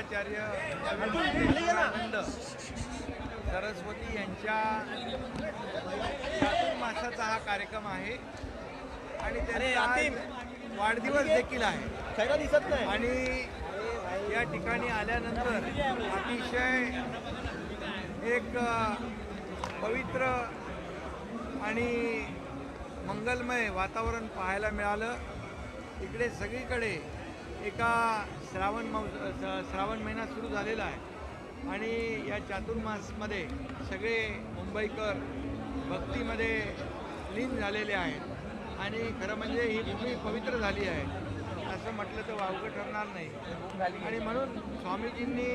शंकराचार्य सरस्वती यांच्या मासाचा हा कार्यक्रम आहे आणि त्यांचा आज वाढदिवस देखील आहे दिसत नाही आणि या ठिकाणी आल्यानंतर अतिशय एक पवित्र आणि मंगलमय वातावरण पाहायला मिळालं. इकडे सगळीकडे एका श्रावण महिना सुरू झालेला आहे आणि या चातुर्मासमध्ये सगळे मुंबईकर भक्तीमध्ये लीन झालेले आहेत आणि खरं म्हणजे ही भूमी पवित्र झाली आहे असं म्हटलं तर वावगं ठरणार नाही. आणि म्हणून स्वामीजींनी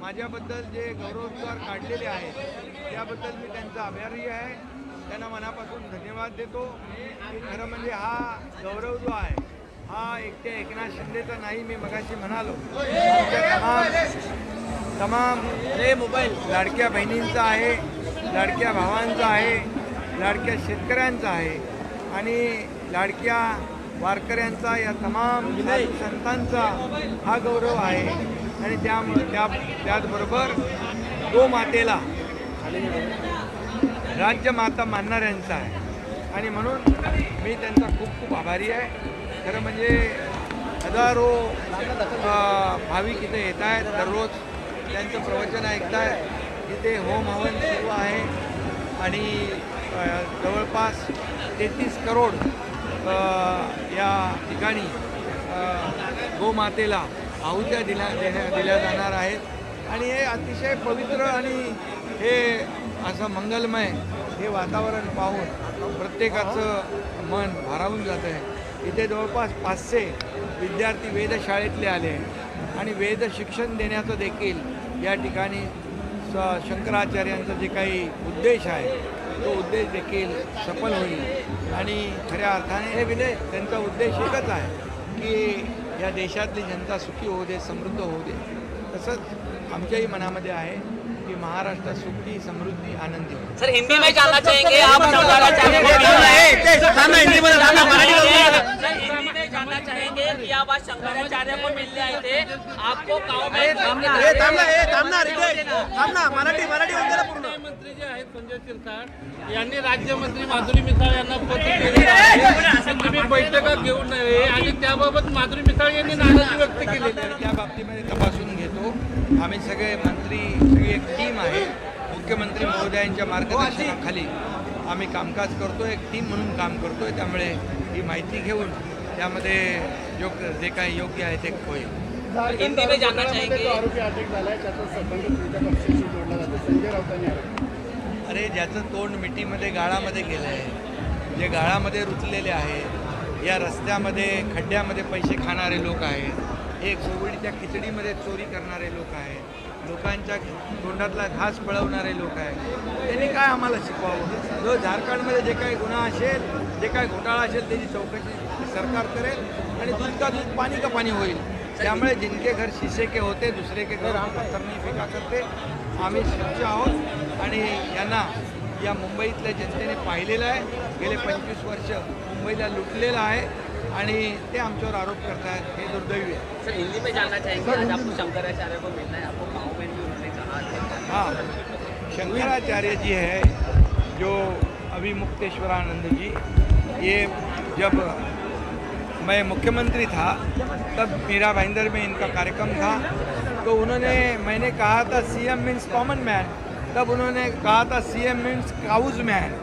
माझ्याबद्दल जे गौरवोद्गार काढलेले आहेत त्याबद्दल मी त्यांचा आभारी आहे. त्यांना मनापासून धन्यवाद देतो की खरं म्हणजे हा गौरव जो आहे हा एकट्या एकनाथ शिंदेचा नाही. मी मगाशी म्हणालो तमाम मोबाईल लाडक्या बहिणींचा आहे, लाडक्या भावांचा आहे, लाडक्या शेतकऱ्यांचा आहे आणि लाडक्या वारकऱ्यांचा या तमाम संतांचा हा गौरव आहे. आणि त्याचबरोबर गोमातेला राज्यमाता मानणाऱ्यांचा आहे आणि म्हणून मी त्यांचा खूप खूप आभारी आहे. खरं म्हणजे हजारो भाविक इथे येत आहेत, दररोज त्यांचं प्रवचन ऐकत आहेत. इथे होम हवन सुरू आहे आणि जवळपास 33 करोड या ठिकाणी गोमातेला आहुत्या दिल्या जाणार आहेत आणि हे अतिशय पवित्र आणि हे असं मंगलमय हे वातावरण पाहून प्रत्येकाचं मन भारावून जातं आहे. इथे जवळपास 500 विद्यार्थी वेधशाळेतले आले आहेत आणि वेद शिक्षण देण्याचं देखील या ठिकाणी शंकराचार्यांचा जे काही उद्देश आहे तो उद्देश देखील सफल होईल. आणि खऱ्या अर्थाने हे विनय त्यांचा उद्देश एकच आहे की या देशातली जनता सुखी होऊ दे, समृद्ध होऊ दे. तसंच आमच्याही मनामध्ये आहे कि महाराष्ट्र सुखी समृद्धि आनंदी हो. सर हिंदी में जानना चाहेंगे आप जानना चाहेंगे कि आप आज शंकराचार्य को मिलने आए थे, आपको गाँव में मंत्री जे आहेत संजय शिरसाट यांनी राज्यमंत्री माधुरी मिसाळ यांना पत्र केलेलं आहे तुम्ही बैठका घेऊ नये आणि त्याबाबत माधुरी मिसाळ यांनी नाराजी व्यक्त केलेली आहे. त्या बाबतीमध्ये तपासून घेतो. आम्ही सगळे मंत्री सगळी एक टीम आहे, मुख्यमंत्री महोदयांच्या मार्गदर्शनाखाली आम्ही कामकाज करतो, एक टीम म्हणून काम करतोय. त्यामुळे ही माहिती घेऊन त्यामध्ये जे काही योग्य आहे ते होईल. हिंदी में जानना चाहेंगे आरोपी अटक झालाय त्याचा संबंध तुमच्या पक्षाशी जोडला जातो. संजय राऊतांनी अरे ज्याचं तोंड मिठीमध्ये गाळामध्ये गेलं आहे, जे गाळामध्ये रुतलेले आहे, या रस्त्यामध्ये खड्ड्यामध्ये पैसे खाणारे लोक आहेत, एक कोविडच्या खिचडीमध्ये चोरी करणारे लोक आहेत, लोकांच्या तोंडातला घास पळवणारे लोक आहेत, त्यांनी काय आम्हाला शिकवावं. जो झारखंडमध्ये जे काही गुन्हा असेल, जे काही घोटाळा असेल त्याची चौकशी सरकार करेल आणि दूध का दूध पाणी का पाणी होईल. त्यामुळे जिनके घर शीशे के होते दुसरे के घर पत्थर नहीं फेका करते. आम्ही स्वच्छ आहोत आणि यांना या मुंबईतल्या जनतेने पाहिलेलं आहे. गेले 25 वर्ष मुंबईला लुटलेलं आहे आणि ते आमच्यावर आरोप करतात. हे दुर्दैवी आहे. सर हिंदी में जानना चाहेंगे आज आपको शंकराचार्य को मिलना है, आपको गाँव में भी उन्होंने कहा हाँ, शंकराचार्य जी है जो अभी मुक्तेश्वरानंद जी, ये जब मैं मुख्यमंत्री था तब मीरा भाईंदर में इनका कार्यक्रम था. तो मैंने कहा था सीएम मीन्स कॉमन मैन, तब उन्होंने कहा था सीएम मीन्स काउज मैन.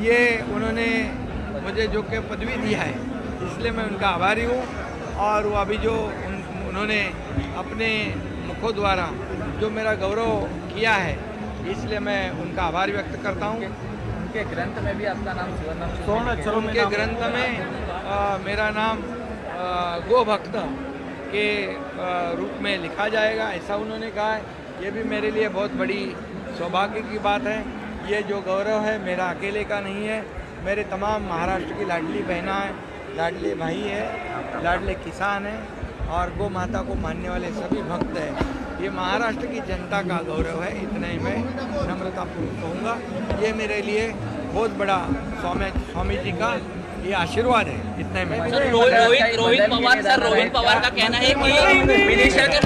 ये उन्होंने मुझे जो कि पदवी दिया है इसलिए मैं उनका आभारी हूँ. और वो अभी जो उन्होंने अपने मुखों द्वारा जो मेरा गौरव किया है इसलिए मैं उनका आभार व्यक्त करता हूँ. उनके ग्रंथ में भी आपका नाम स्वर्ण उनके ग्रंथ में मेरा नाम गोभक्त के रूप में लिखा जाएगा ऐसा उन्होंने कहा है. ये भी मेरे लिए बहुत बड़ी सौभाग्य की बात है. ये जो गौरव है मेरा अकेले का नहीं है, मेरे तमाम महाराष्ट्र की लाडली बहना है, लाडले भाई है, लाडले किसान हैं और गौ माता को मानने वाले सभी भक्त हैं. ये महाराष्ट्र की जनता का गौरव है. इतना ही मैं नम्रतापूर्वक कहूँगा. ये मेरे लिए बहुत बड़ा स्वामी जी का ये आशीर्वाद है. इतना ही मैं रोहित पवार का कहना है कि मिनिस्टर के